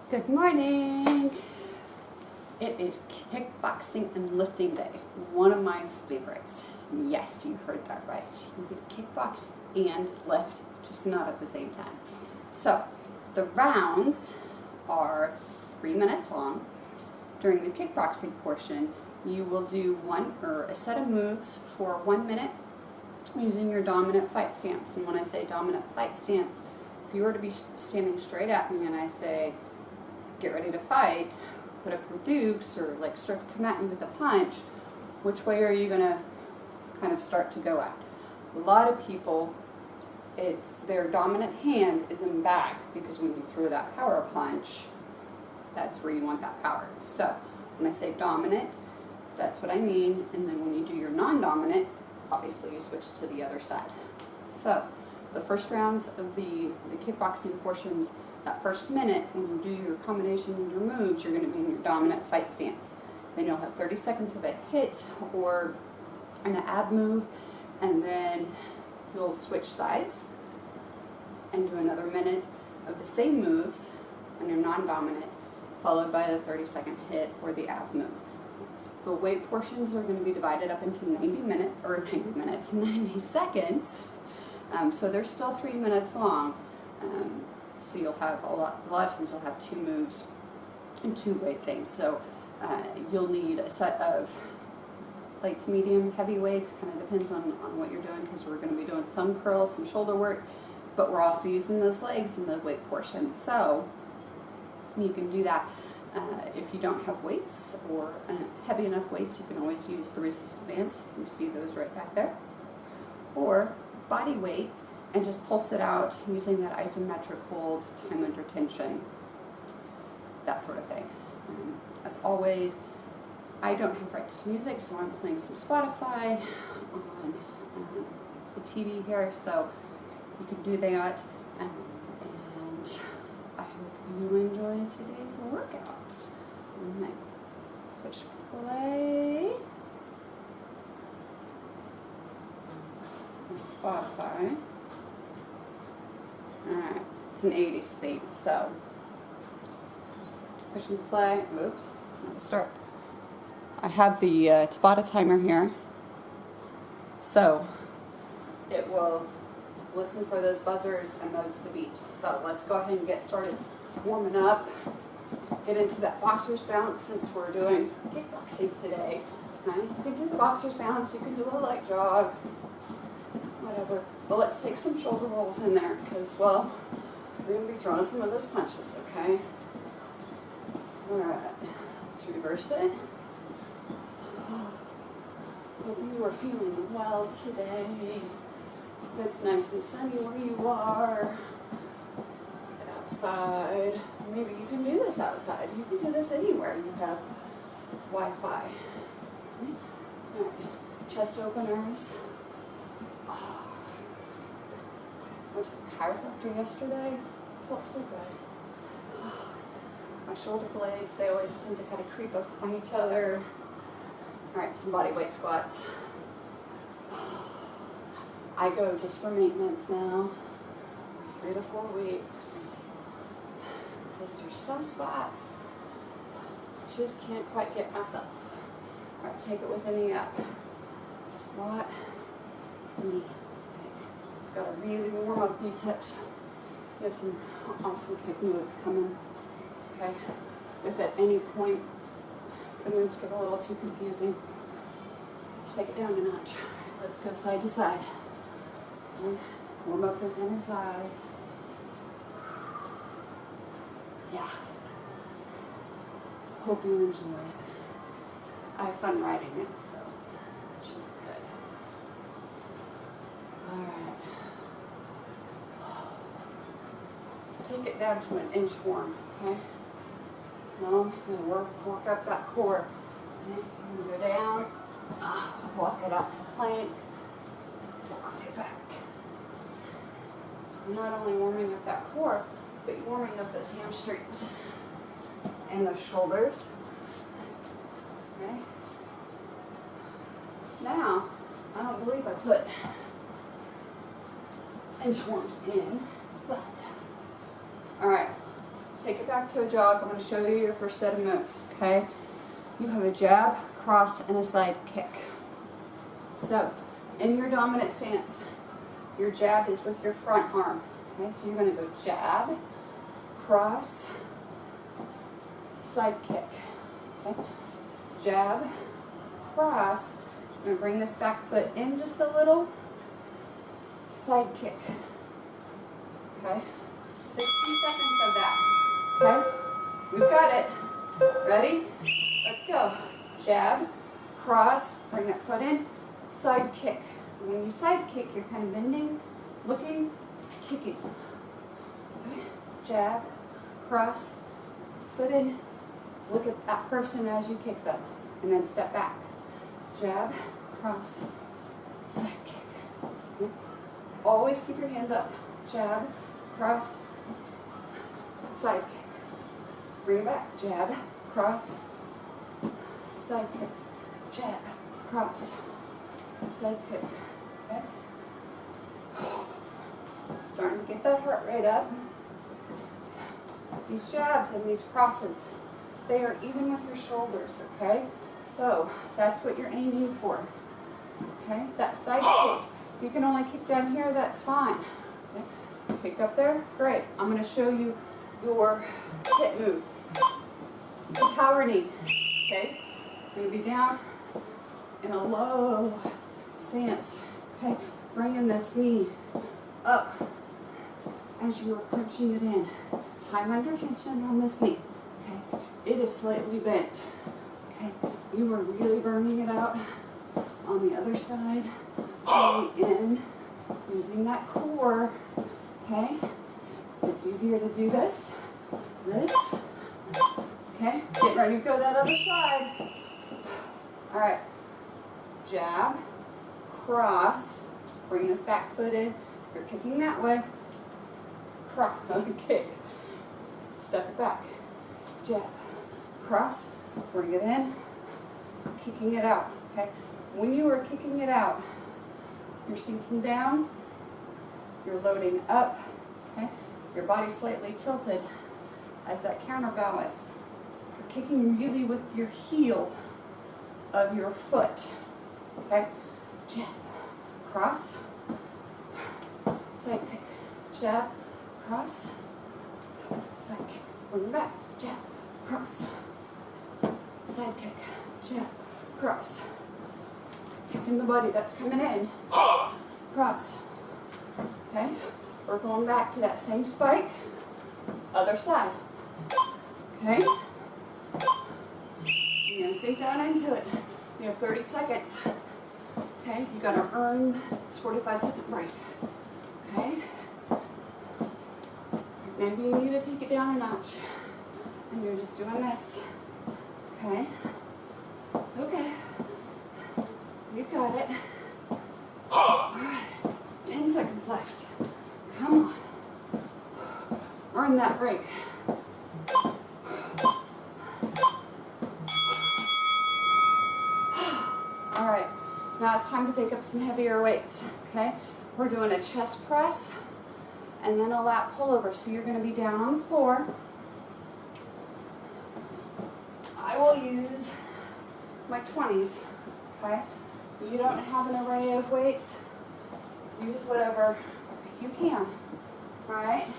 Good morning! It is kickboxing and lifting day, one of my favorites. Yes, you heard that right. You can kickbox and lift, just not at the same time. So, the rounds are 3 minutes long. During the kickboxing portion, you will do a set of moves for 1 minute using your dominant fight stance. And when I say dominant fight stance, if you were to be standing straight at me and I say, get ready to fight, put up your dukes, or like start to come at me with a punch, which way are you going to kind of start to go at? A lot of people, it's their dominant hand is in back, because when you throw that power punch, that's where you want that power. So when I say dominant, that's what I mean, and then when you do your non-dominant, obviously you switch to the other side. So the first rounds of the kickboxing portions, that first minute, when you do your combination and your moves, you're going to be in your dominant fight stance. Then you'll have 30 seconds of a HIIT or an ab move, and then you'll switch sides and do another minute of the same moves on your non-dominant, followed by the 30-second HIIT or the ab move. The weight portions are going to be divided up into 90 seconds. So they're still 3 minutes long. So you'll have a lot of times you'll have 2 moves and 2 weight things. So you'll need a set of light to medium heavy weights. Kind of depends on what you're doing, because we're going to be doing some curls, some shoulder work, but we're also using those legs in the weight portion. So you can do that. If you don't have weights or heavy enough weights, you can always use the resistant bands. You see those right back there. Or body weight, and just pulse it out using that isometric hold, time under tension, that sort of thing. As always, I don't have rights to music, so I'm playing some Spotify on the TV here, so you can do that. And I hope you enjoy today's workout. I'm going to push play on Spotify. Alright, it's an 80s theme, so push and play. Oops, let's start. I have the Tabata timer here, so it will listen for those buzzers and the beeps. So let's go ahead and get started warming up, get into that boxer's bounce since we're doing kickboxing today. Okay? You can do the boxer's bounce, you can do a light jog, whatever. But let's take some shoulder rolls in there, because, well, we're going to be throwing some of those punches, okay? Alright, let's reverse it. Hope you are feeling well today. It's nice and sunny where you are. Get outside. Maybe you can do this outside. You can do this anywhere you have Wi-Fi. Alright, chest openers. I went to a chiropractor yesterday. Felt so good. My shoulder blades, they always tend to kind of creep up on each other. Alright, some body weight squats. I go just for maintenance now. 3 to 4 weeks. Because there's some spots I just can't quite get myself. Alright, take it with a knee up. Squat, knee. Got to really warm up these hips. You have some awesome kick moves coming. Okay? If at any point the moves get a little too confusing, just take it down a notch. Let's go side to side. And warm up those inner thighs. Yeah. Hope you enjoy it. I have fun writing it, so it should be good. Alright. Let's take it down to an inchworm, okay? No, you're going to work up that core. Okay? You're going to go down, walk it out to plank, walk it back. You're not only warming up that core, but you're warming up those hamstrings and those shoulders. Okay? Now, I don't believe I put inchworms in, but alright, take it back to a jog, I'm going to show you your first set of moves, okay? You have a jab, cross, and a side kick. So, in your dominant stance, your jab is with your front arm, okay? So you're going to go jab, cross, side kick, okay? Jab, cross. I'm going to bring this back foot in just a little, side kick, okay? 60 seconds of that, okay? We've got it. Ready? Let's go. Jab, cross, bring that foot in, side kick. When you side kick, you're kind of bending, looking, kicking. Okay? Jab, cross, foot in, look at that person as you kick them, and then step back. Jab, cross, side kick. Okay? Always keep your hands up. Jab, cross, side kick. Bring it back. Jab, cross, side kick. Jab, cross, side kick. Okay? Starting to get that heart rate up. These jabs and these crosses, they are even with your shoulders, okay? So that's what you're aiming for. Okay? That side kick. If you can only kick down here, that's fine. Okay? Kick up there, great. I'm going to show you your HIIT move. The power knee. Okay? You're going to be down in a low stance. Okay? Bringing this knee up as you are crunching it in. Time under tension on this knee. Okay? It is slightly bent. Okay? You are really burning it out on the other side. Going in, using that core. Okay? It's easier to do this. Okay? Get ready to go that other side. Alright. Jab, cross, bring this back foot in. You're kicking that way. Cross, kick. Step it back. Jab, cross, bring it in, kicking it out. Okay? When you are kicking it out, you're sinking down, you're loading up, okay? Your body's slightly tilted as that counterbalance. You're kicking really with your heel of your foot, okay? Jab, cross, side kick, jab, cross, side kick, bring it back, jab, cross, side kick, jab, cross. Kicking the body that's coming in. Cross. Okay? We're going back to that same spike. Other side. Okay? You're going to sink down into it. You have 30 seconds. Okay? You got to earn this 45-second break. Okay? Maybe you need to take it down a notch. And you're just doing this. Okay? It's okay. You got it. Alright. 10 seconds left. Come on. Earn that break. Alright. Now it's time to pick up some heavier weights. Okay? We're doing a chest press and then a lat pullover. So you're going to be down on the floor. I will use my 20s. Okay? You don't have an array of weights, use whatever you can. Alright?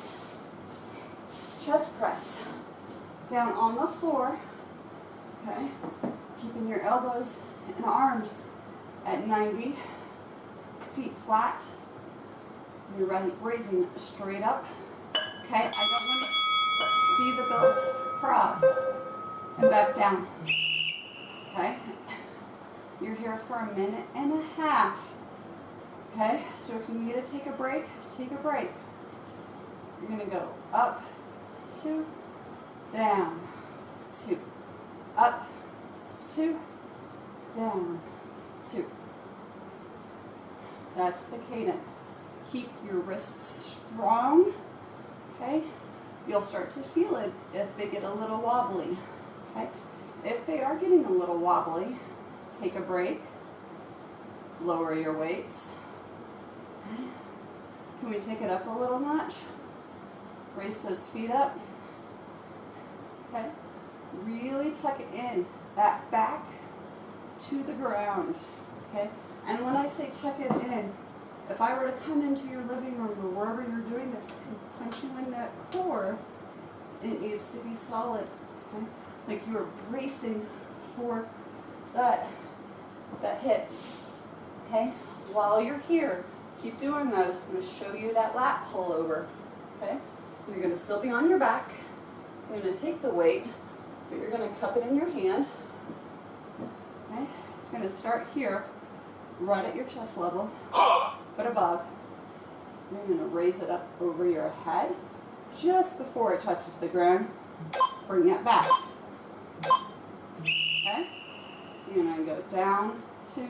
Chest press. Down on the floor. Okay? Keeping your elbows and arms at 90. Feet flat. You're raising straight up. Okay? I don't want to see the bells cross. And back down. Okay? You're here for a minute and a half. Okay? So if you need to take a break, take a break. You're going to go up, 2, down, 2. Up, 2, down, 2. That's the cadence. Keep your wrists strong. Okay? You'll start to feel it if they get a little wobbly. Okay? If they are getting a little wobbly, take a break, lower your weights. Can we take it up a little notch? Raise those feet up. Okay? Really tuck it in, that back to the ground. Okay? And when I say tuck it in, if I were to come into your living room or wherever you're doing this and punch you in that core, it needs to be solid. Okay? Like you are bracing for that hit. Okay? While you're here, keep doing those. I'm going to show you that lat pull over. Okay? You're going to still be on your back. You're going to take the weight, but you're going to cup it in your hand. Okay? It's going to start here, right at your chest level, but above. You're going to raise it up over your head just before it touches the ground. Bring it back. Okay? You're going to go down, 2,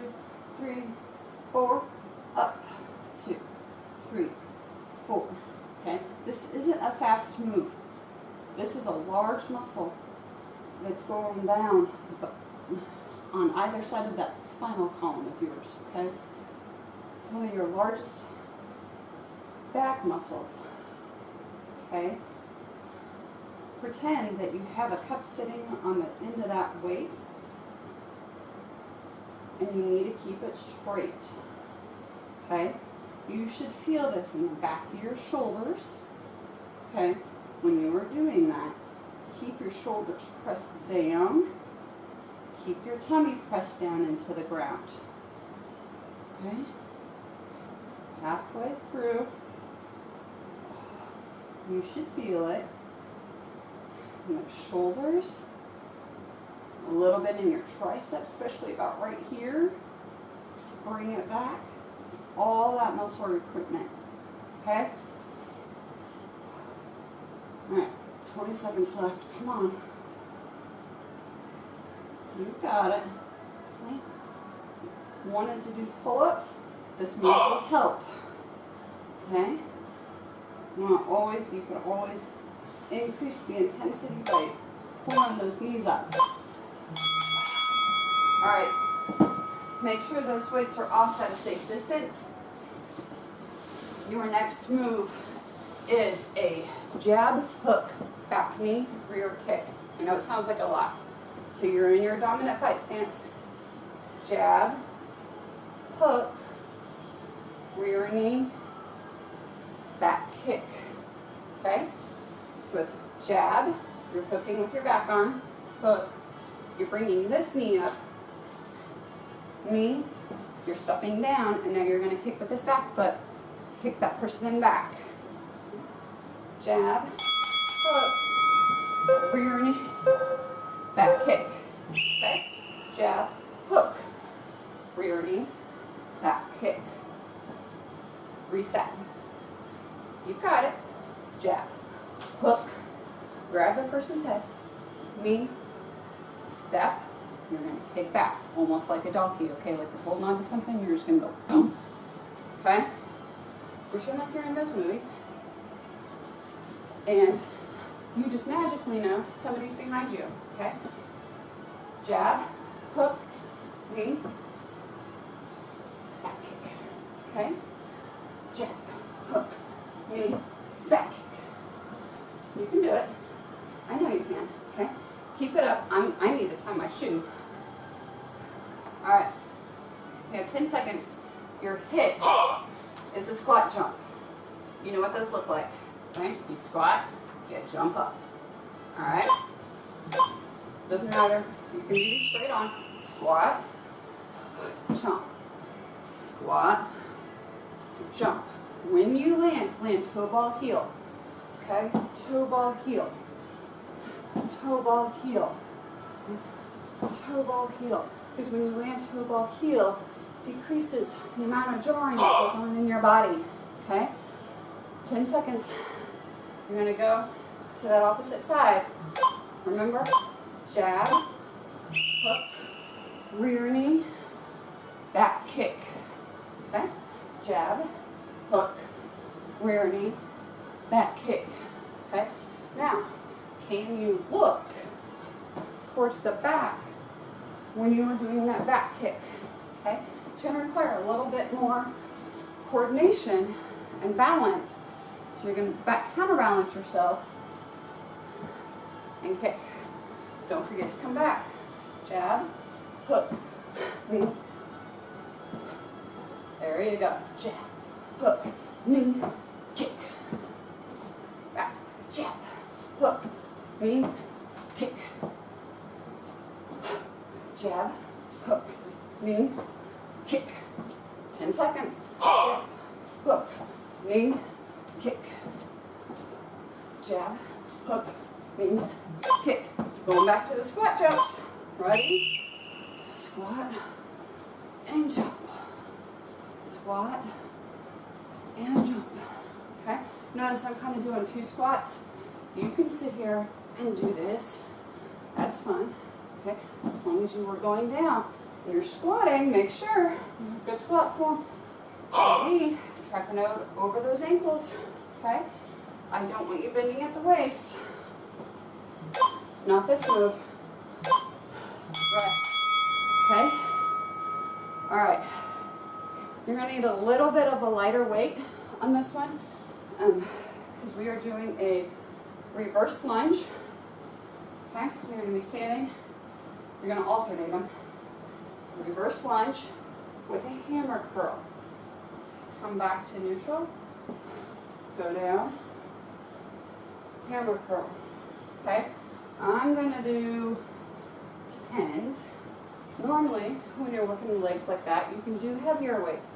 3, 4, up, 2, 3, 4. Okay? This isn't a fast move. This is a large muscle that's going down on either side of that spinal column of yours. Okay? It's one of your largest back muscles. Okay? Pretend that you have a cup sitting on the end of that weight, and you need to keep it straight. Okay? You should feel this in the back of your shoulders. Okay? When you are doing that, keep your shoulders pressed down. Keep your tummy pressed down into the ground. Okay? Halfway through, you should feel it in the shoulders, a little bit in your triceps, especially about right here. Just bring it back. It's all that muscle recruitment. Okay? Alright, 20 seconds left. Come on. You've got it. Okay. Wanted to do pull-ups? This move will help. Okay? You can always increase the intensity by pulling those knees up. Alright. Make sure those weights are off at a safe distance. Your next move is a jab, hook, back knee, rear kick. I know it sounds like a lot. So you're in your dominant fight stance. Jab, hook, rear knee, back kick. Okay? So it's jab, you're hooking with your back arm, hook, you're bringing this knee up, knee, you're stepping down, and now you're going to kick with this back foot, kick that person in back. Jab, hook, rear knee, back kick. Okay? Jab, hook, rear knee, back kick. Reset. You've got it. Jab, hook, grab the person's head, knee, step, you're going to kick back, almost like a donkey, okay? Like you're holding on to something, you're just going to go boom. Okay? Pretend like you're in those movies. And you just magically know somebody's behind you, okay? Jab, hook, knee, back kick, okay? Jab, hook, knee, back kick. You can do it. I know you can, okay? Keep it up. I need to tie my shoe. All right. You have 10 seconds. Your hit is a squat jump. You know what those look like, right? You squat, you jump up. All right? Doesn't matter. You can be straight on. Squat, jump. Squat, jump. When you land toe ball, heel. Okay? Toe ball, heel. Toe ball, heel. Toe ball, heel. Because when you land toe ball, heel, decreases the amount of jarring that goes on in your body. Okay? 10 seconds. You're going to go to that opposite side. Remember? Jab, hook, rear knee, back kick. Okay? Jab, hook, rear knee, back kick. Okay? Now, can you look towards the back when you are doing that back kick? Okay? It's going to require a little bit more coordination and balance. So you're going to counterbalance yourself and kick. Don't forget to come back. Jab, hook, knee. There you go. Jab, hook, knee, kick. Back, jab, hook, knee, kick. Jab, hook, knee, kick. 10 seconds. Jab, hook, knee, kick. Jab, hook, knee, kick. Going back to the squat jumps. Ready? Squat and jump. Squat and jump. Okay? Notice I'm kind of doing 2 squats. You can sit here and do this. That's fine. Okay? As long as you are going down and you're squatting, make sure you have good squat form. Knee, tracking out over those ankles. Okay? I don't want you bending at the waist. Not this move. Rest. Okay? Alright. You're going to need a little bit of a lighter weight on this one because we are doing a reverse lunge. Okay? You're going to be standing. You're going to alternate them. Reverse lunge with a hammer curl. Come back to neutral. Go down. Hammer curl. Okay? I'm going to do 10s. Normally, when you're working the legs like that, you can do heavier weights.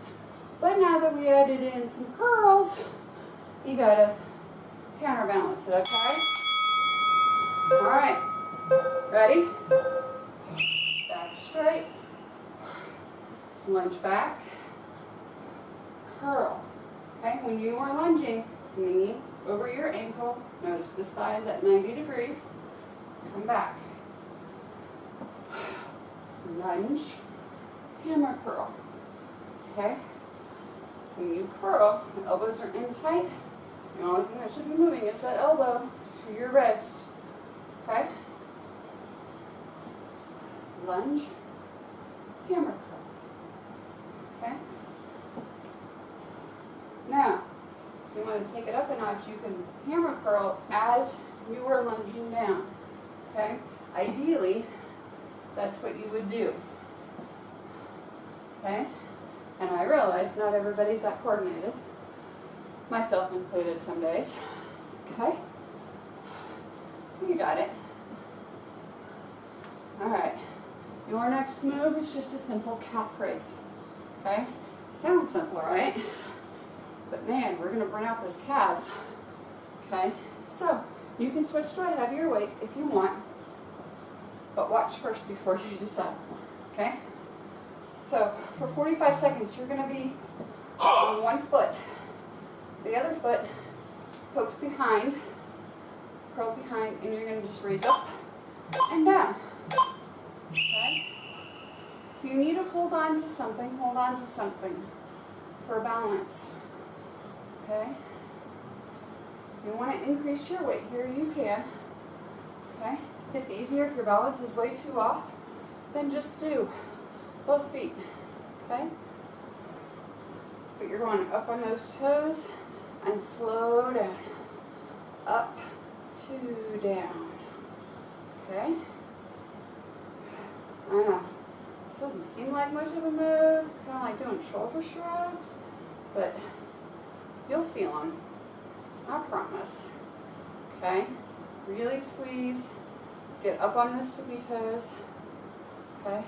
But now that we added in some curls, you got to counterbalance it, okay? Alright. Ready? Back straight. Lunge back. Curl. Okay? When you are lunging, knee over your ankle. Notice this thigh is at 90 degrees. Come back. Lunge. Hammer curl. Okay? When you curl, the elbows are in tight. The only thing that should be moving is that elbow to your wrist. Okay? Lunge. Hammer curl. Okay? Now, if you want to take it up a notch, you can hammer curl as you are lunging down. Okay? Ideally, that's what you would do. Okay? And I realize not everybody's that coordinated. Myself included some days. Okay? So you got it. Alright. Your next move is just a simple calf raise. Okay? Sounds simple, right? But man, we're going to burn out those calves. Okay? So, you can switch to a heavier weight if you want. But watch first before you decide. Okay? So, for 45 seconds, you're going to be on one foot. The other foot pokes behind, curl behind, and you're going to just raise up and down. Okay? If you need to hold on to something, hold on to something for balance. Okay? If you want to increase your weight here, you can. Okay? If it's easier if your balance is way too off, then just do both feet. Okay? But you're going up on those toes and slow down. Up, 2, down. Okay? I know. This doesn't seem like much of a move. It's kind of like doing shoulder shrugs. But you'll feel them. I promise. Okay? Really squeeze. Get up on those tippy toes. Okay?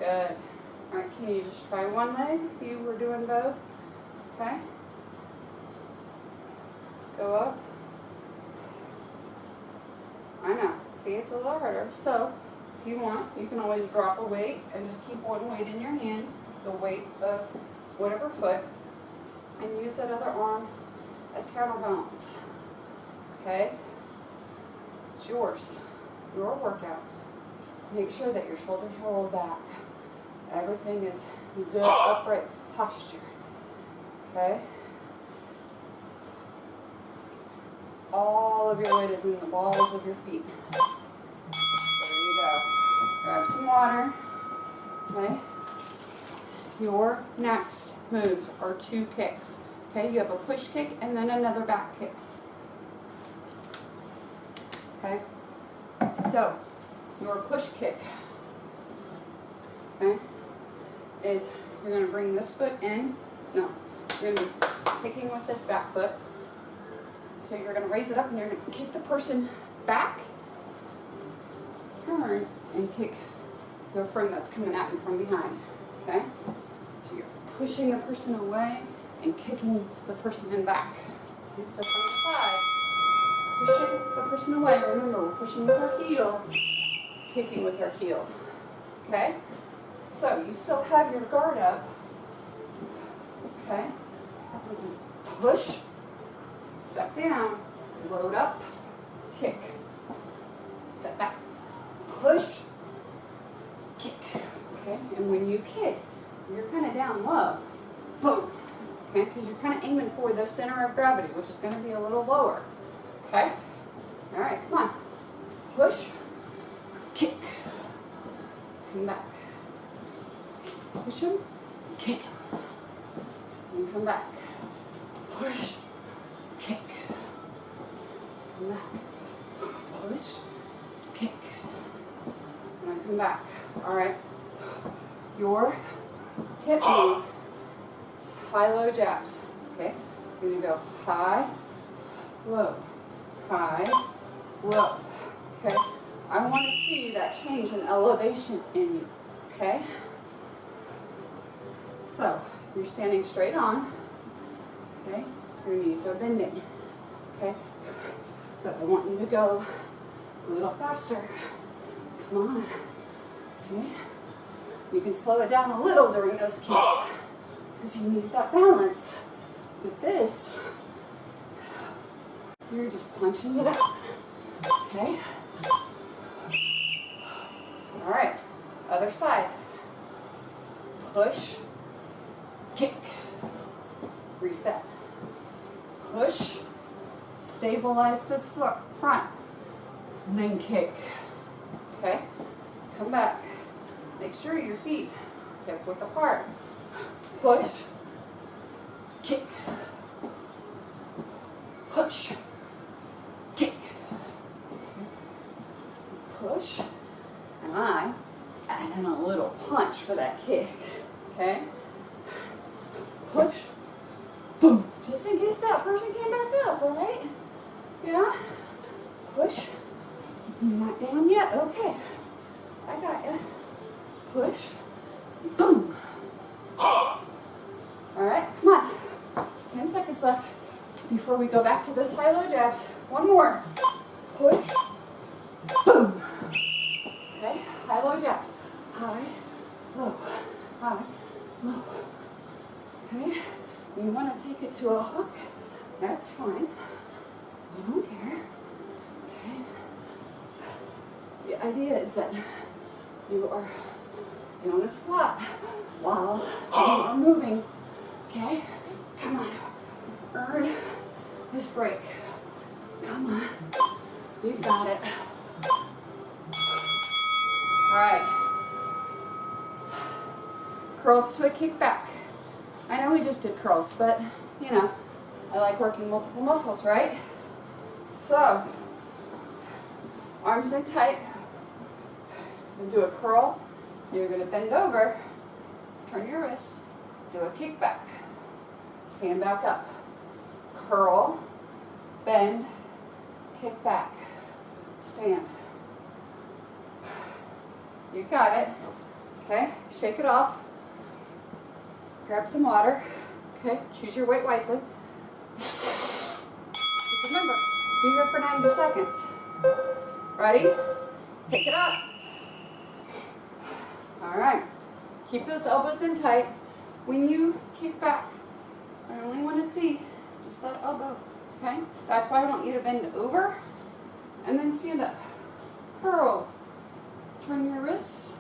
Good. Alright, can you just try one leg if you were doing both? Okay? Go up. I know. See, it's a little harder. So, if you want, you can always drop a weight and just keep one weight in your hand, the weight of whatever foot, and use that other arm as counterbalance. Okay? It's yours. Your workout. Make sure that your shoulders roll back. Everything is in good upright posture. Okay? All of your weight is in the balls of your feet. There you go. Grab some water. Okay? Your next moves are 2 kicks. Okay? You have a push kick and then another back kick. Okay? So, your push kick, okay, is you're going to bring this foot in. No, you're going to be kicking with this back foot. So you're going to raise it up and you're going to kick the person back, turn, and kick the friend that's coming at you from behind. Okay? So you're pushing the person away and kicking the person in back. Okay, so from the side, pushing the person away. Remember, we're pushing with our heel, kicking with our heel. Okay? So you still have your guard up. Okay? Push, step down, load up, kick. Step back, push, kick. Okay? And when you kick, you're kind of down low. Boom. Okay? Because you're kind of aiming for the center of gravity, which is going to be a little lower. Okay? All right, come on. Push, kick. Come back. Push him, kick. And come back. Push, kick. Come back. Push, kick. And then come back. All right. Your hip move is high-low jabs. Okay? You're going to go high, low, high, low. Okay? I want to see that change in elevation in you. Okay? So, you're standing straight on. Okay? Your knees are bending. Okay? But I want you to go a little faster. Come on. Okay? You can slow it down a little during those kicks because you need that balance. With this, you're just punching it out. Okay? All right. Other side. Push, kick, reset. Push, stabilize this foot front, then kick. Okay? Come back. Make sure your feet hip width apart. Push, kick, push, kick, push, and I add in a little punch for that kick. Okay? Push, boom. Just in case that person came back up, all right? Yeah? Push. You're not down yet? Okay. I got you. Push, boom. All right, come on. 10 seconds left before we go back to those high-low jabs. One more. Push, boom. Okay, high-low jabs. High, low, high, low. Okay, you want to take it to a hook, that's fine. I don't care. Okay. The idea is that you are doing a squat while you are moving. Okay? Come on. Earn this break. Come on. You've got it. Alright. Curls to a kickback. I know we just did curls, but, you know, I like working multiple muscles, right? So, arms in tight. And do a curl. You're going to bend over, turn your wrist, do a kickback. Stand back up. Curl, bend, kick back. Stand. You got it. Okay, shake it off. Grab some water. Okay, choose your weight wisely. Just remember, you're here for 90 seconds. Ready? Pick it up. Alright. Keep those elbows in tight. When you kick back, I only want to see just that elbow. Okay? That's why I want you to bend over and then stand up. Curl. Turn your wrists.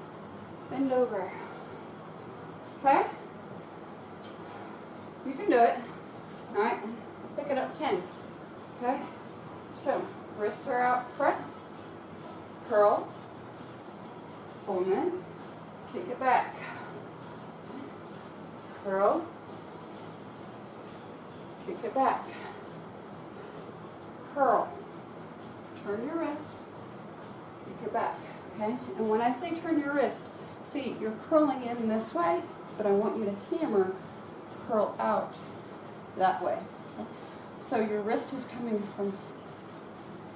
Bend over. Okay? You can do it. Alright? Pick it up 10. Okay? So, wrists are out front. Curl. Pull them in. Kick it back. Curl. Kick it back. Curl. turn your wrists, kick your back, okay? And when I say turn your wrist, see, you're curling in this way, but I want you to hammer, curl out that way. Okay? So your wrist is coming from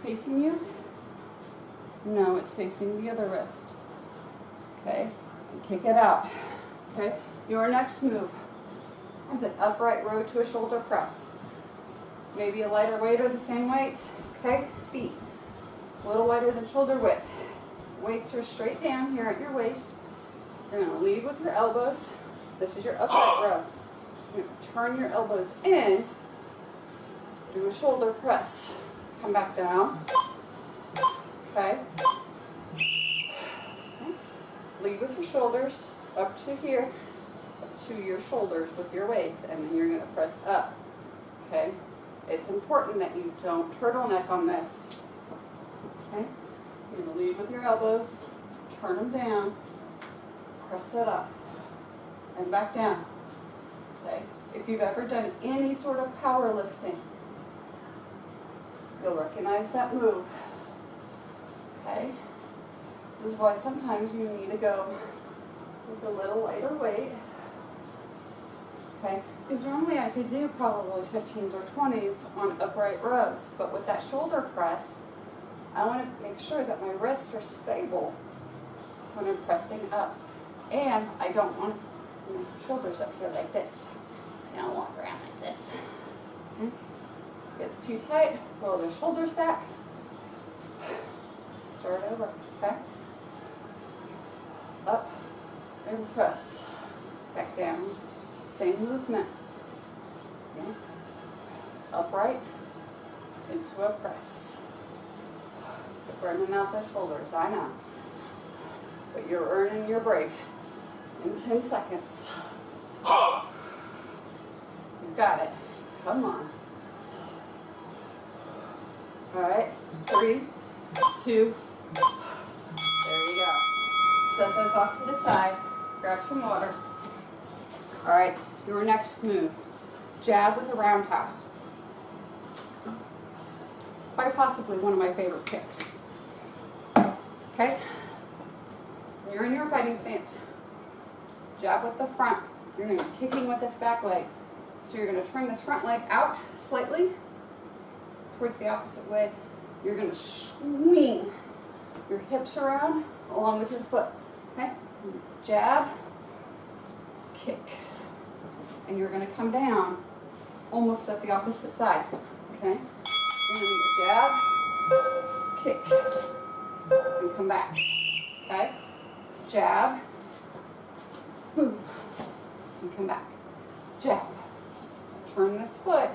facing you. No, it's facing the other wrist. Okay? And kick it out. Okay? Your next move is an upright row to a shoulder press. Maybe a lighter weight or the same weights. Okay? Feet a little wider than shoulder width. Weights are straight down here at your waist. You're going to lead with your elbows. This is your upright row. You're going to turn your elbows in. Do a shoulder press. Come back down. Okay? Lead with your shoulders up to here, up to your shoulders with your weights, and then you're going to press up. Okay? It's important that you don't turtleneck on this. Okay? You're going to lead with your elbows, turn them down, press it up, and back down. Okay? If you've ever done any sort of powerlifting, you'll recognize that move. Okay? This is why sometimes you need to go with a little lighter weight. Okay? Because normally I could do probably 15s or 20s on upright rows, but with that shoulder press, I want to make sure that my wrists are stable when I'm pressing up. And I don't want my shoulders up here like this. I don't walk around like this. Okay? Gets too tight, roll their shoulders back. Start over, okay? Up and press. Back down. Same movement. Okay? Upright into a press. You're burning out the shoulders, I know. But you're earning your break in 10 seconds. You got it. Come on. Alright, 3, 2, there you go. Set those off to the side, grab some water. Alright, your next move, jab with a roundhouse. Quite possibly one of my favorite kicks. Okay? You're in your fighting stance. Jab with the front. You're going to be kicking with this back leg. So you're going to turn this front leg out slightly towards the opposite way. You're going to swing your hips around along with your foot. Okay? Jab, kick. And you're going to come down almost at the opposite side. Okay? You're going to jab, kick, and come back. Okay? Jab, boom, and come back. Jab. Turn this foot.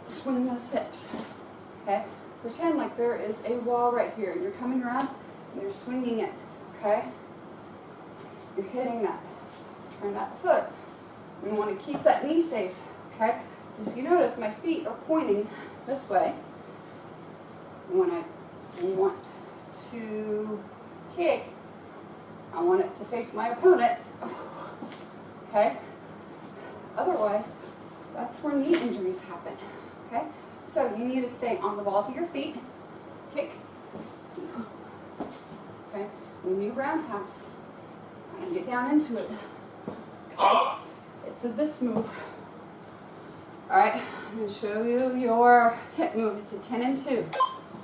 Swing those hips. Okay? Pretend like there is a wall right here. You're coming around and you're swinging it. Okay? You're hitting that. Turn that foot. We want to keep that knee safe. Okay? If you notice, my feet are pointing this way. When I want to kick, I want it to face my opponent. Okay? Otherwise, that's where knee injuries happen. Okay? So you need to stay on the balls of your feet. Kick. Okay? When you roundhouse, and get down into it. Okay? It's this move. Alright, I'm going to show you your hip move. It's a 10 and 2.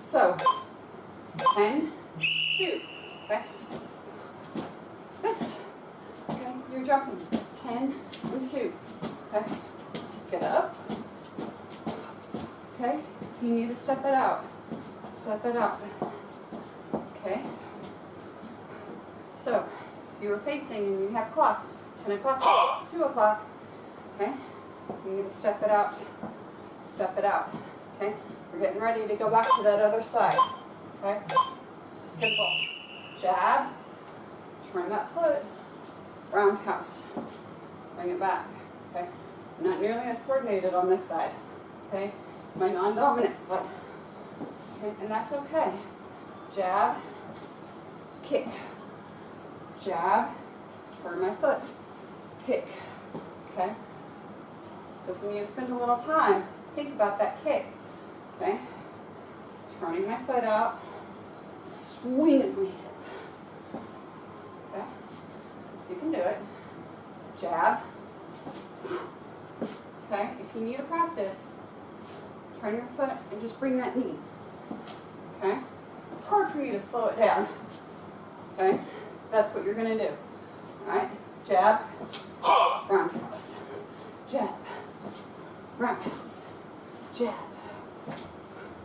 So, 10, 2. Okay? It's this. Okay? You're jumping. 10 and 2. Okay? Take it up. Okay? You need to step it out. Step it out. Okay? So, if you were facing and you have clock, 10 o'clock, 2 o'clock, okay? You need to step it out. Step it out. Okay? We're getting ready to go back to that other side. Okay? Simple. Jab. Turn that foot. Roundhouse. Bring it back. Okay? Not nearly as coordinated on this side. Okay? It's my non-dominant side. Okay? And that's okay. Jab. Kick. Jab. Turn my foot. Kick. Okay? So if you need to spend a little time, think about that kick. Okay? turning my foot out, swinging my hip. Okay? You can do it. Jab. Okay? If you need to practice, turn your foot and just bring that knee. Okay? It's hard for me to slow it down. Okay? That's what you're going to do. Alright? Jab. Roundhouse. Jab. Roundhouse. Jab.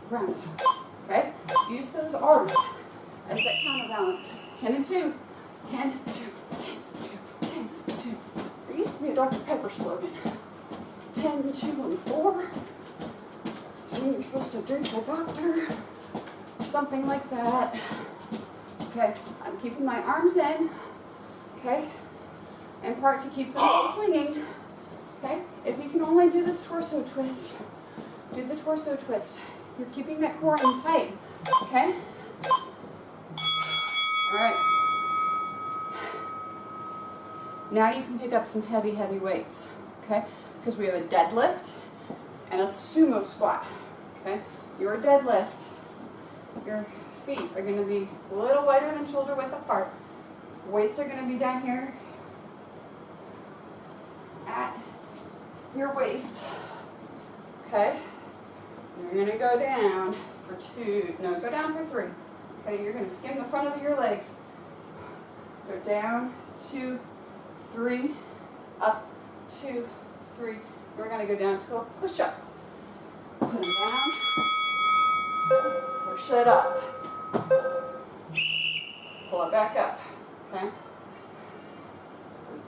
Roundhouse. Okay? Use those arms as that counterbalance. 10 and 2. 10, 2, 10, 2, 10, 2. There used to be a Dr. Pepper slogan. 10, 2, and 4. So you're supposed to drink a doctor. Or something like that. Okay? I'm keeping my arms in. Okay? In part to keep them swinging. Okay? If you can only do this torso twist, do the torso twist. You're keeping that core in tight. Okay? Alright. Now you can pick up some heavy, heavy weights. Okay? Because we have a deadlift and a sumo squat. Okay? Your deadlift, your feet are going to be a little wider than shoulder width apart. Weights are going to be down here at your waist. Okay? You're going to go down for 2, no, go down for 3. Okay, you're going to skim the front of your legs. Go down, 2, 3, up, 2, 3. We're going to go down to a push-up. Put them down, push it up. Pull it back up. Okay?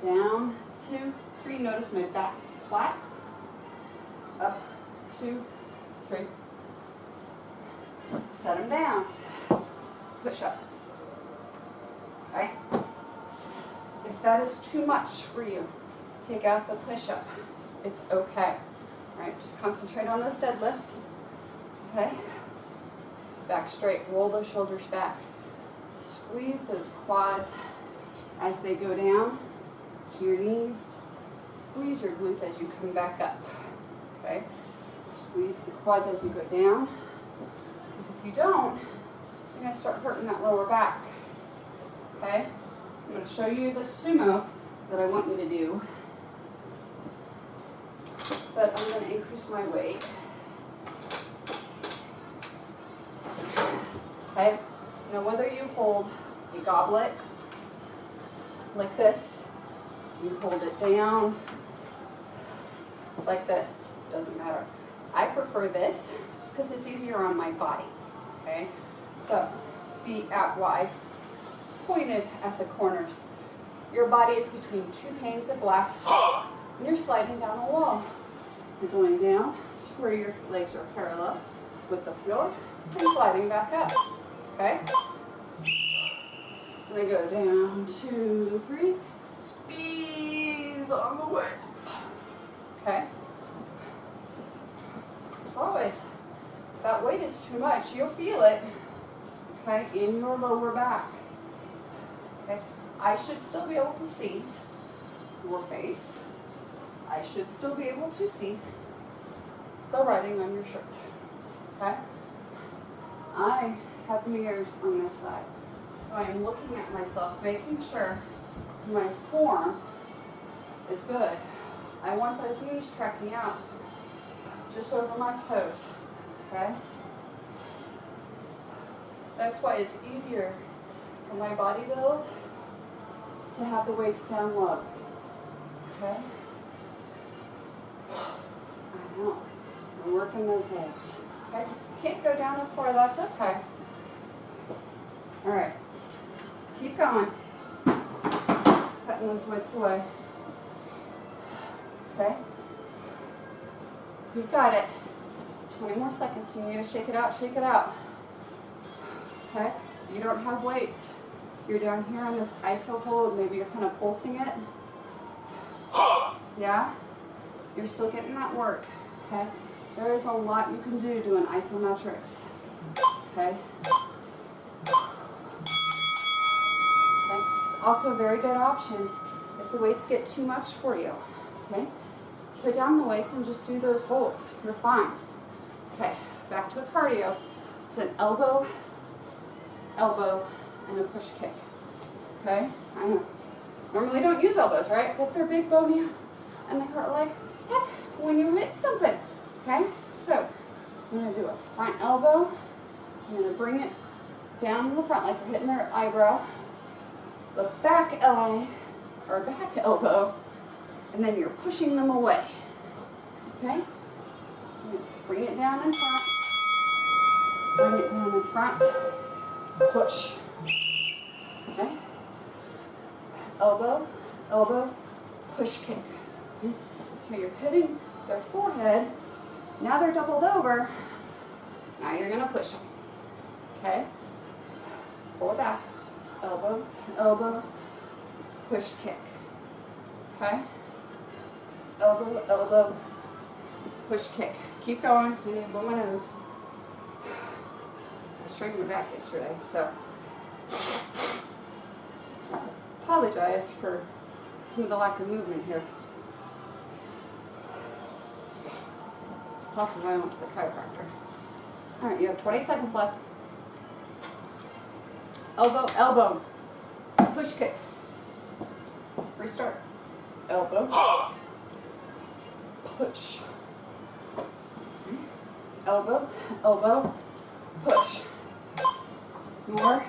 Go down, 2, 3. Notice my back is flat. Up, 2, 3. Set them down. Push up. Okay? If that is too much for you, take out the push up. It's okay. Alright, just concentrate on those deadlifts. Okay? Back straight. Roll those shoulders back. Squeeze those quads as they go down to your knees. Squeeze your glutes as you come back up. Okay? Squeeze the quads as you go down. Because if you don't, you're going to start hurting that lower back. Okay? I'm going to show you the sumo that I want you to do. But I'm going to increase my weight. Okay? Now whether you hold a goblet like this, you hold it down like this, doesn't matter. I prefer this just because it's easier on my body. Okay? So, feet out wide, pointed at the corners. Your body is between 2 panes of glass, and you're sliding down a wall. You're going down to where your legs are parallel with the floor, and sliding back up. Okay? And then go down, 2, 3, squeeze on the way. Okay? As always, if that weight is too much, you'll feel it, okay, in your lower back. Okay? I should still be able to see your face. I should still be able to see the writing on your shirt. Okay? I have mirrors on this side. So I am looking at myself, making sure my form is good. I want those knees tracking out just over my toes. Okay? That's why it's easier for my body build to have the weights down low. Okay? I know. We're working those legs. Okay? Can't go down as far, that's okay. Alright. Keep going. Cutting those weights away. Okay? You've got it. 20 more seconds. You need to shake it out, shake it out. Okay? You don't have weights. You're down here on this iso hold. Maybe you're kind of pulsing it. Yeah? You're still getting that work. Okay? There is a lot you can do doing isometrics. Okay? It's also a very good option if the weights get too much for you. Okay? Put down the weights and just do those holds. You're fine. Okay, back to a cardio. It's an elbow, elbow, and a push kick. Okay? I know. Normally don't use elbows, right? But they're big, bony, and they hurt like heck when you hit something. Okay? So, I'm going to do a front elbow. I'm going to bring it down in the front like you're hitting their eyebrow. The back eye, or back elbow, and then you're pushing them away. Okay? Bring it down in front. Bring it down in front. Push. Okay? Elbow, elbow, push kick. So you're hitting their forehead. Now they're doubled over. Now you're going to push them. Okay? Pull it back. Elbow, elbow, push kick. Okay? Elbow, elbow, push kick. Keep going. I need to blow my nose. I strained my back yesterday, so I apologize for some of the lack of movement here. Possibly I went to the chiropractor. Alright, you have 20 seconds left. Elbow, elbow, push kick. Restart. Elbow, push. Elbow, elbow, push. More.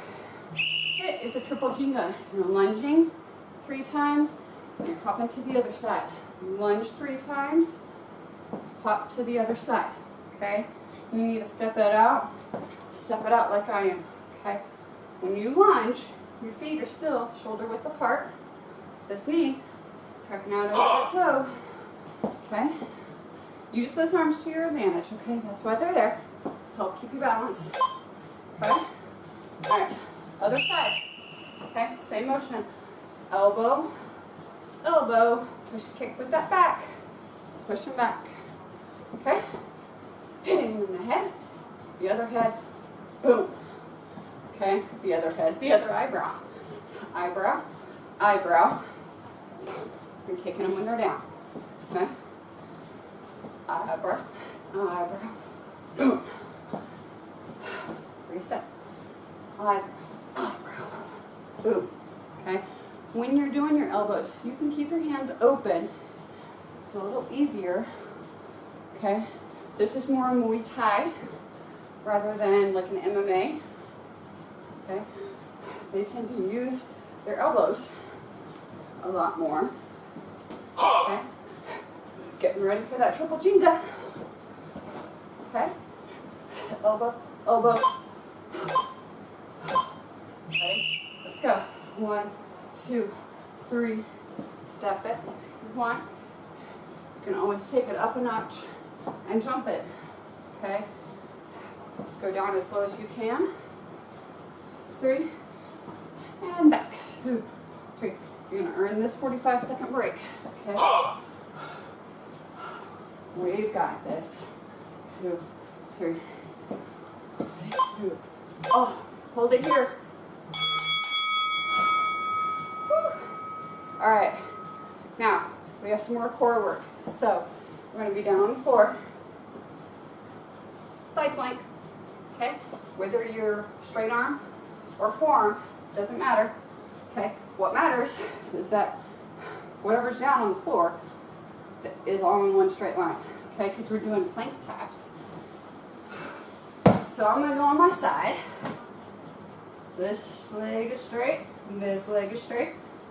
HIIT is a triple Jenga. You're lunging 3 times, and you're hopping to the other side. Lunge 3 times, hop to the other side. Okay? You need to step it out like I am. Okay? When you lunge, your feet are still shoulder width apart. This knee, tracking out over the toe. Okay? Use those arms to your advantage, okay? That's why they're there. Help keep you balanced. Okay? Alright, other side. Okay, same motion. Elbow, elbow, push kick with that back. Push them back. Okay? Hitting in the head, the other head, boom. Okay, the other head, the other eyebrow. Eyebrow, eyebrow. You're kicking them when they're down. Okay? Eyebrow, eyebrow, boom. Reset. Eyebrow, boom. Okay? When you're doing your elbows, you can keep your hands open. It's a little easier. Okay? This is more Muay Thai rather than like an MMA. Okay? They tend to use their elbows a lot more. Okay? Getting ready for that triple Jenga. Okay? Elbow, elbow. Okay? Let's go. 1, 2, 3. Step it. 1. You can always take it up a notch and jump it. Okay? Go down as low as you can. 3. And back. 2, 3. You're going to earn this 45-second break. Okay? We've got this. 2, 3. 2. Oh, hold it here. All right. Now, we have some more core work. So, we're going to be down on the floor. Side plank. Okay? Whether you're straight arm or forearm, doesn't matter. Okay? What matters is that whatever's down on the floor is all in one straight line. Okay? Because we're doing plank taps. So I'm going to go on my side. This leg is straight. This leg is straight.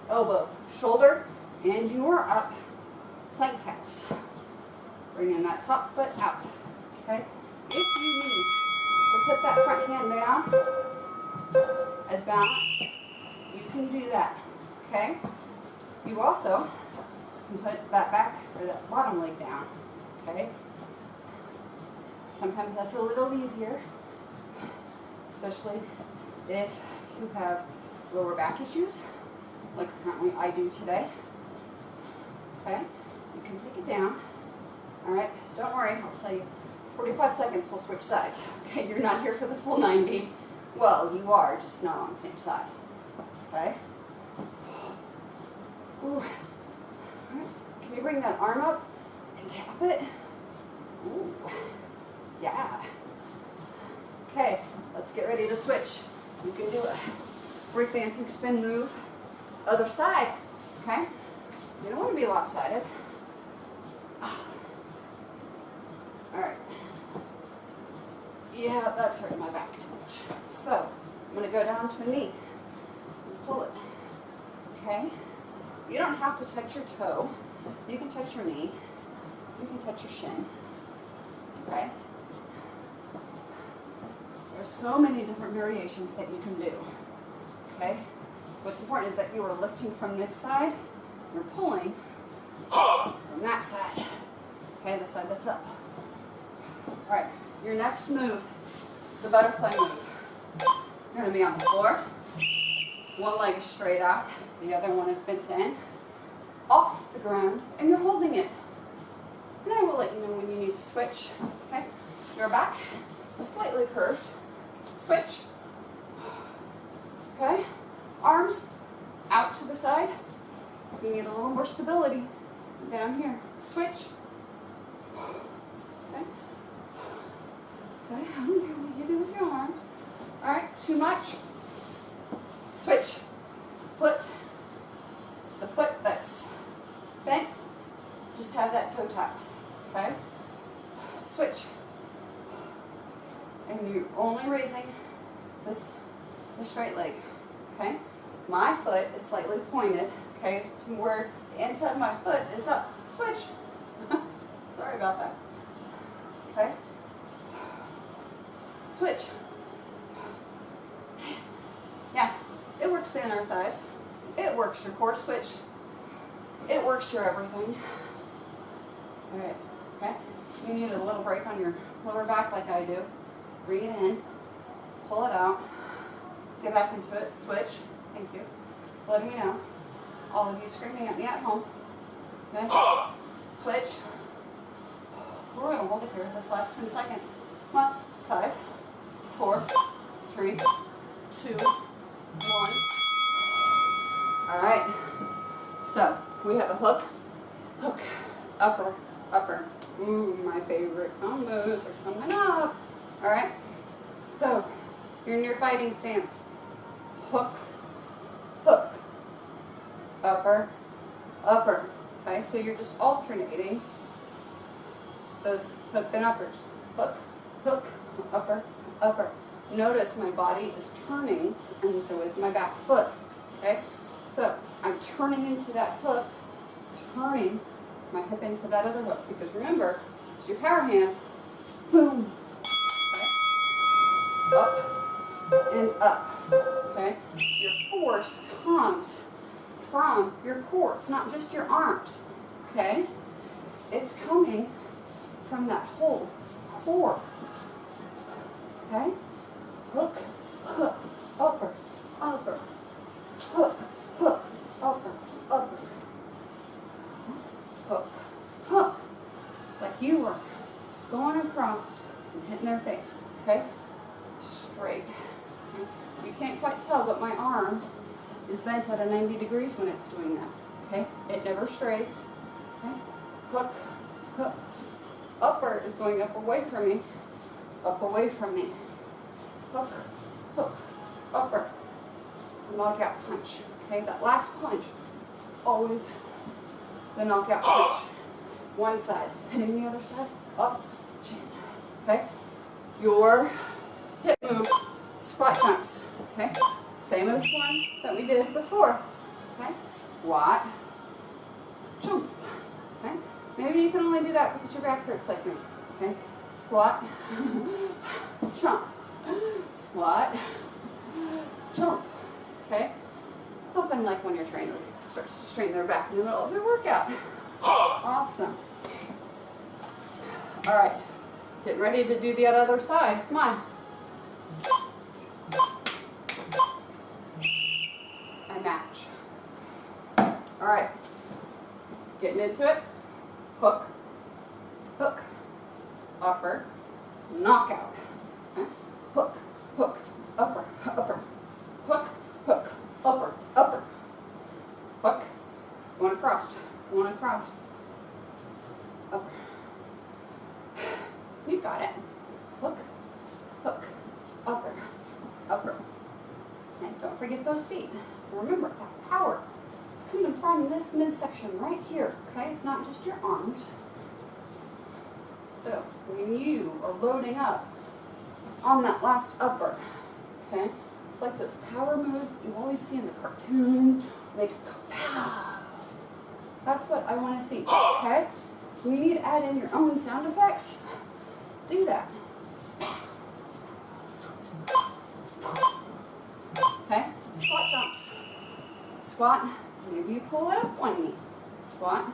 Elbow, shoulder, and you are up. Plank taps. Bringing that top foot out. Okay? If you need to put that front hand down as balance, you can do that. Okay? You also can put that back or that bottom leg down. Okay? Sometimes that's a little easier, especially if you have lower back issues, like apparently I do today. Okay? You can take it down. Alright? Don't worry, I'll tell you. 45 seconds, we'll switch sides. Okay? You're not here for the full 90. Well, you are, just not on the same side. Okay? Ooh. Alright. Can you bring that arm up and tap it? Ooh. Yeah. Okay, let's get ready to switch. You can do a breakdancing spin move. Other side, okay? You don't want to be lopsided. Alright. Yeah, that's hurting my back too much. So, I'm going to go down to a knee and pull it. Okay? You don't have to touch your toe. You can touch your knee. You can touch your shin. Okay? There's so many different variations that you can do. Okay? What's important is that you are lifting from this side. You're pulling from that side. Okay, the side that's up. Alright, your next move, the butterfly move. You're going to be on the floor. One leg is straight out. The other one is bent in. Off the ground. And you're holding it. And I will let you know when you need to switch. Okay? Your back is slightly curved. Switch. Okay? Arms out to the side. You need a little more stability. Down here. Switch. Okay? Okay, I don't care what you do with your arms. Alright, too much. Switch. Foot. The foot that's bent, just have that toe tap. Okay? Switch. And you're only raising the straight leg. Okay? My foot is slightly pointed, okay, to where the inside of my foot is up. Switch. Sorry about that. Okay? Switch. Yeah, it works the inner thighs. It works your core. Switch. It works your everything. Alright, okay? You need a little break on your lower back like I do. Bring it in. Pull it out. Get back into it. Switch. Thank you. Letting me know. All of you screaming at me at home. Okay? Switch. We're going to hold it here this last 10 seconds. 1, 5, 4, 3, 2, 1. Alright. So, we have a hook, hook, upper, upper. Ooh, my favorite combos are coming up. Alright. So, you're in your fighting stance. Hook, hook, upper, upper. Okay, so you're just alternating those hook and uppers. Hook, hook, upper, upper. Notice my body is turning, and so is my back foot. Okay, so I'm turning into that hook, turning my hip into that other hook. Because remember, it's your power hand. Boom. Okay. Up and up. Okay, your force comes from your core. It's not just your arms. Okay, it's coming from that whole core. Okay, hook, hook, upper, upper, hook, hook, upper, upper, hook, hook, like you were going across and hitting their face. Okay, straight. Okay? You can't quite tell, but my arm is bent at a 90 degrees when it's doing that. Okay, it never strays. Okay, hook, hook. Upper is going up away from me, up away from me. Hook, hook, upper. Knockout punch. Okay, that last punch, always the knockout punch. One side, hitting the other side, up, chin. Okay, your hip move, squat jumps. Okay, same as one that we did before. Okay, squat, jump. Okay, maybe you can only do that because your back hurts like me. Okay, squat, jump, squat, jump. Okay, nothing like when your trainer starts to strain their back in the middle of their workout. Awesome. All right, getting ready to do the other side. Come on. I match. All right, getting into it. Hook, hook, upper, knockout. Okay. Hook, hook, upper, upper, hook, hook, upper, upper, hook. One across, upper. You've got it. Hook, hook, those feet. Remember, that power is coming from this midsection right here, okay? It's not just your arms. So when you are loading up on that last upper, okay? It's like those power moves that you always see in the cartoons. They go pow. That's what I want to see, okay? When you need to add in your own sound effects, do that. Okay? Squat jumps. Squat, maybe you pull it up one knee. Squat,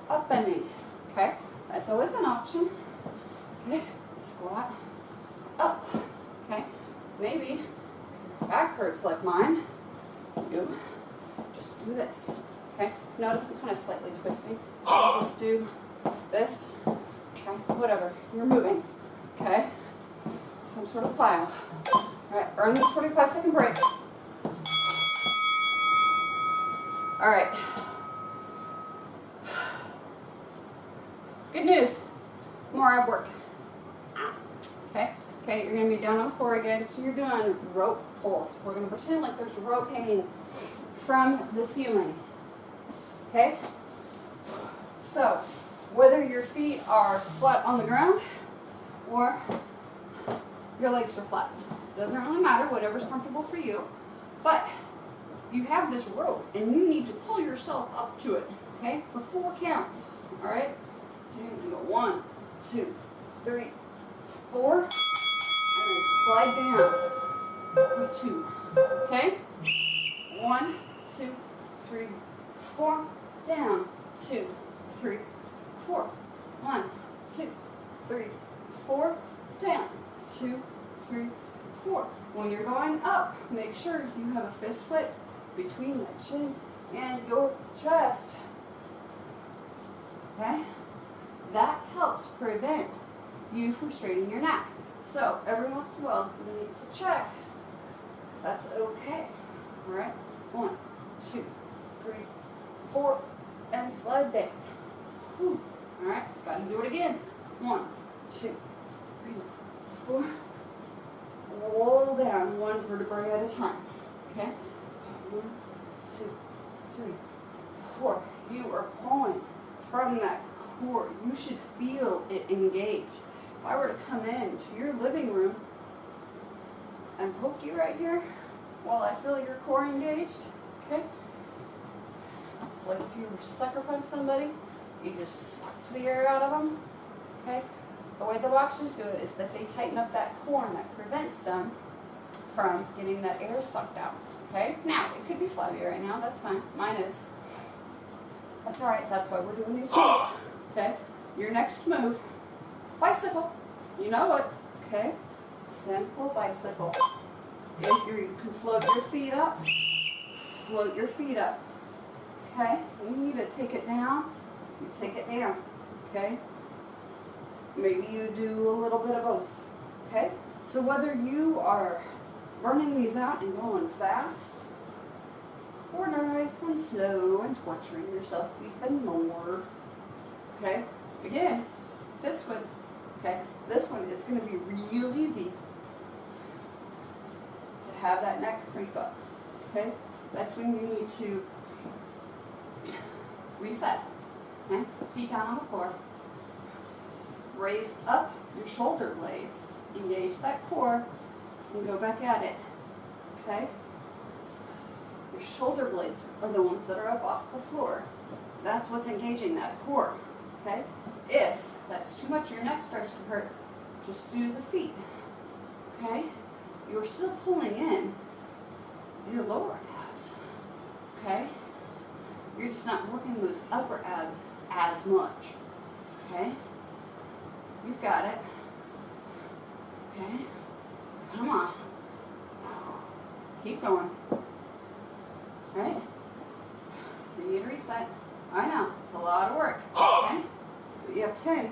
up a knee. Okay? That's always an option. Okay? Squat, up. Okay? Maybe your back hurts like mine. You just do this. Okay? Notice I'm kind of slightly twisting. I'll just do this. Okay? Whatever. You're moving. Okay? Some sort of plow. Alright, earn this 45-second break. Alright. Good news. More ab work. Okay? Okay, you're going to be down on the floor again. So you're doing rope pulls. We're going to pretend like there's rope hanging from the ceiling. Okay? So, whether your feet are flat on the ground or your legs are flat. Doesn't really matter, whatever's comfortable for you. But you have this rope and you need to pull yourself up to it, okay? For 4 counts, all right? So you're gonna go 1, 2, 3, 4, and then slide down with 2, okay? 1, 2, 3, 4, down, 2, 3, 4, 1, 2, 3, 4, down, 2, 3, 4. When you're going up, make sure you have a fist width between the chin and your chest. Okay? That helps prevent you from straining your neck. So every once in a while, you need to check. That's okay. Alright? 1, 2, 3, 4, and slide down. Alright? Gotta do it again. 1, 2, 3, 4. Roll down 1 vertebrae at a time. Okay? 1, 2, 3, 4. You are pulling from that core. You should feel it engaged. If I were to come into your living room and poke you right here while I feel your core engaged, okay? Like if you were sucker punch somebody, you just suck the air out of them, okay? The way the boxers do it is that they tighten up that core and that prevents them from getting that air sucked out. Okay? Now, it could be flabby right now. That's fine. Mine is. That's alright. That's why we're doing these moves. Okay? Your next move, bicycle. You know it. Okay? Simple bicycle. If you can float your feet up, float your feet up. Okay? When you need to take it down, you take it down. Okay? Maybe you do a little bit of both, okay? So whether you are burning these out and going fast, or nice and slow and torturing yourself even more, okay? Again, this one, okay? This one, it's going to be real easy to have that neck creep up, okay? That's when you need to reset, okay? Feet down on the floor. Raise up your shoulder blades, engage that core, and go back at it, okay? Your shoulder blades are the ones that are up off the floor. That's what's engaging that core, okay? If that's too much, your neck starts to hurt, just do the feet, okay? You're still pulling in your lower abs, okay? You're just not working those upper abs as much, okay? You've got it. Okay? Come on. Keep going. Alright? You need to reset. I know. It's a lot of work. Okay? But you have 10.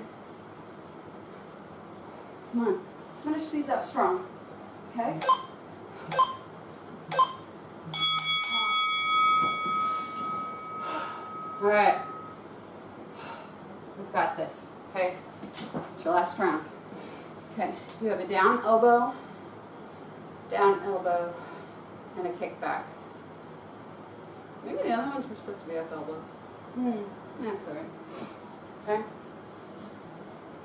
Come on. Let's finish these up strong. Okay? Alright. We've got this. Okay? It's your last round. Okay, you have a down elbow, and a kick back. Maybe the other ones were supposed to be up elbows. That's alright. Okay?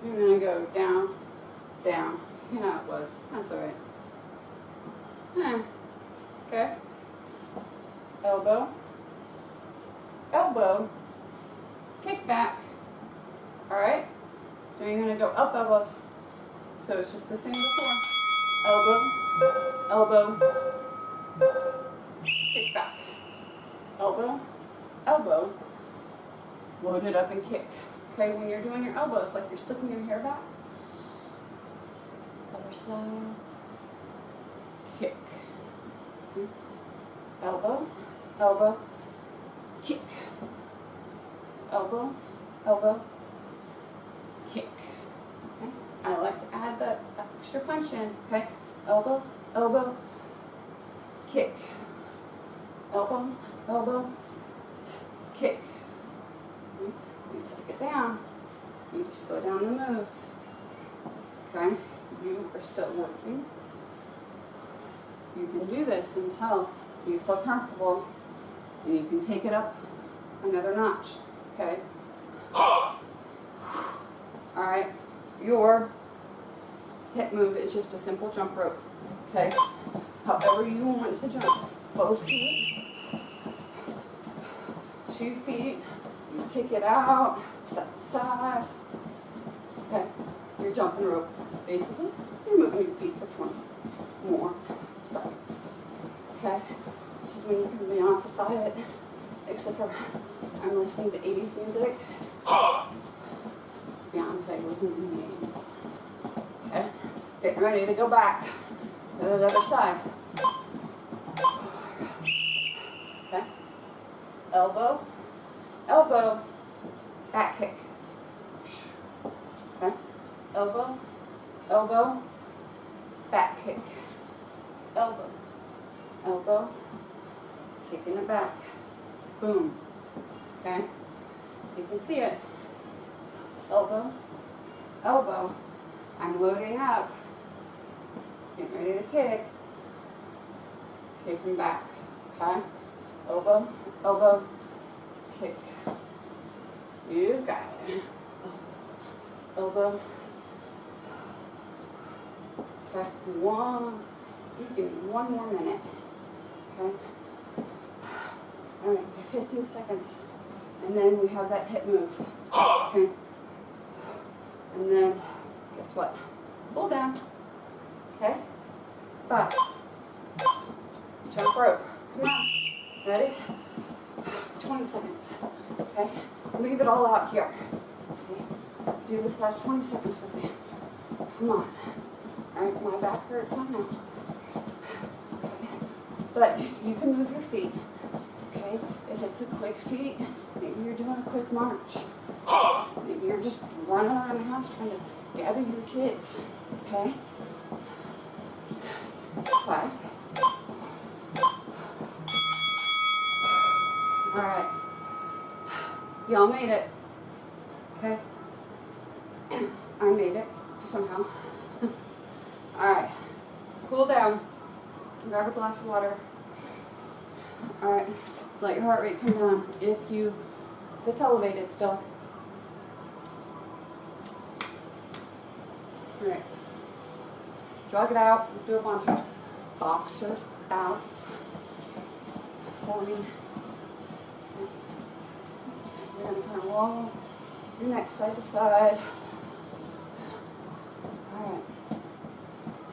And then I go down, down. You know how it was. That's alright. Okay? Elbow, elbow, kick back. Alright? So you're going to go up elbows. So it's just the same before. Elbow, elbow, kick back. Elbow, elbow, load it up and kick. Okay, when you're doing your elbows, like you're slicking your hair back. Other side, kick. Elbow, elbow, kick. Elbow, elbow, kick. Okay? I like to add the extra punch in. Okay? Elbow, elbow, kick. Elbow, elbow, kick. Okay? You take it down. You just slow down the moves. Okay? You are still working. You can do this until you feel comfortable, and you can take it up another notch. Okay? Alright, your hip move is just a simple jump rope. Okay? However you want to jump. Both feet, 2 feet, you kick it out, side to side. Okay? You're jumping rope. Basically, you're moving your feet for 20 more seconds. Okay? This is when you can Beyonce it, except for I'm listening to 80s music. Beyonce wasn't in the 80s. Okay? Getting ready to go back to the other side. Okay? Elbow, elbow, back kick. Okay? Elbow, elbow, back kick. Elbow, elbow, kicking it back. Boom. Okay? You can see it. Elbow, elbow. I'm loading up. Getting ready to kick. Kicking back. Okay? Elbow, elbow, kick. You got it. Elbow. Okay, you give me 1 more minute. Okay? Alright, 15 seconds. And then we have that hip move. Okay? And then, guess what? Pull down. Okay? 5. Jump rope. Come on. Ready? 20 seconds. Okay? Leave it all out here. Okay? Do this last 20 seconds with me. Come on. Alright, my back hurts, I know. Okay. But you can move your feet. Okay? If it's a quick feat, maybe you're doing a quick march. Maybe you're just running around the house trying to gather your kids. Okay? 5. Alright. Y'all made it. Okay? I made it somehow. Alright. Cool down. Grab a glass of water. Alright. Let your heart rate come down if it's elevated still. Alright. Jog it out. Do a bunch of boxers out. Forming. You're going to kind of roll your neck side to side. Alright.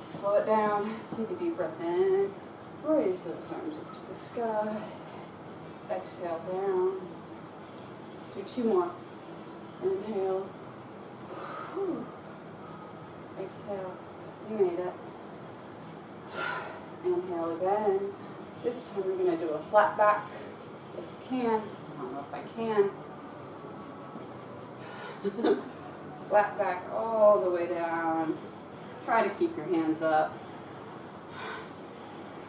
Slow it down. Take a deep breath in. Raise those arms up to the sky. Exhale down. Let's do 2 more. Inhale. Whew. Exhale. You made it. Inhale again. This time we're going to do a flat back. If you can. I don't know if I can. Flat back all the way down. Try to keep your hands up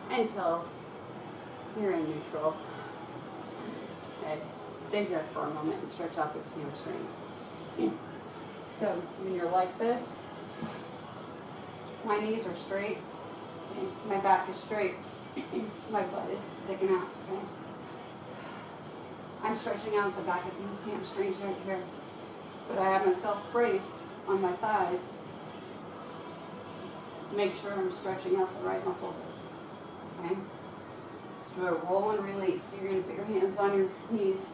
until you're in neutral. Okay. Stay there for a moment and stretch out those hamstrings. So when you're like this, my knees are straight, okay, my back is straight. My butt is sticking out, okay? I'm stretching out the back of these hamstrings right here. But I have myself braced on my thighs. Make sure I'm stretching out the right muscle. Okay? Let's do a roll and release. So you're going to put your hands on your knees.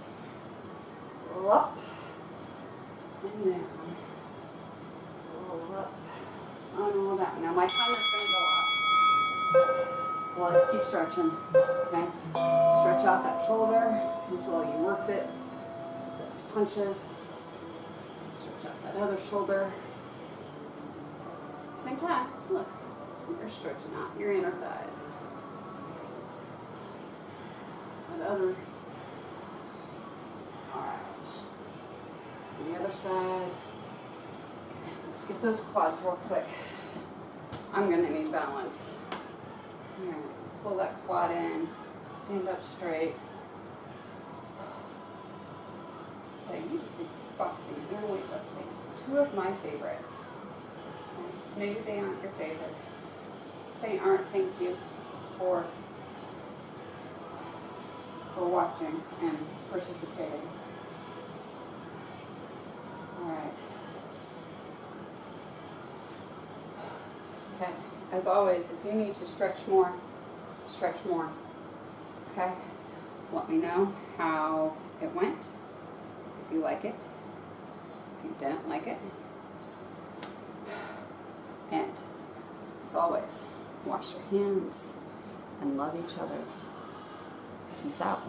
Roll up and down. Roll up and roll down. Now my timer's going to go up. Well, let's keep stretching. Okay? Stretch out that shoulder until you worked it. Those punches. Stretch out that other shoulder. Same time, look, you're stretching out your inner thighs. That other, all right. And the other side. Okay, let's get those quads real quick. I'm gonna need balance. All right, pull that quad in, stand up straight. So you just did boxing and weightlifting. Two of my favorites. Maybe they aren't your favorites. If they aren't, thank you for watching and participating. Alright. Okay. As always, if you need to stretch more, stretch more. Okay? Let me know how it went. If you like it. If you didn't like it. And, as always, wash your hands and love each other. Peace out.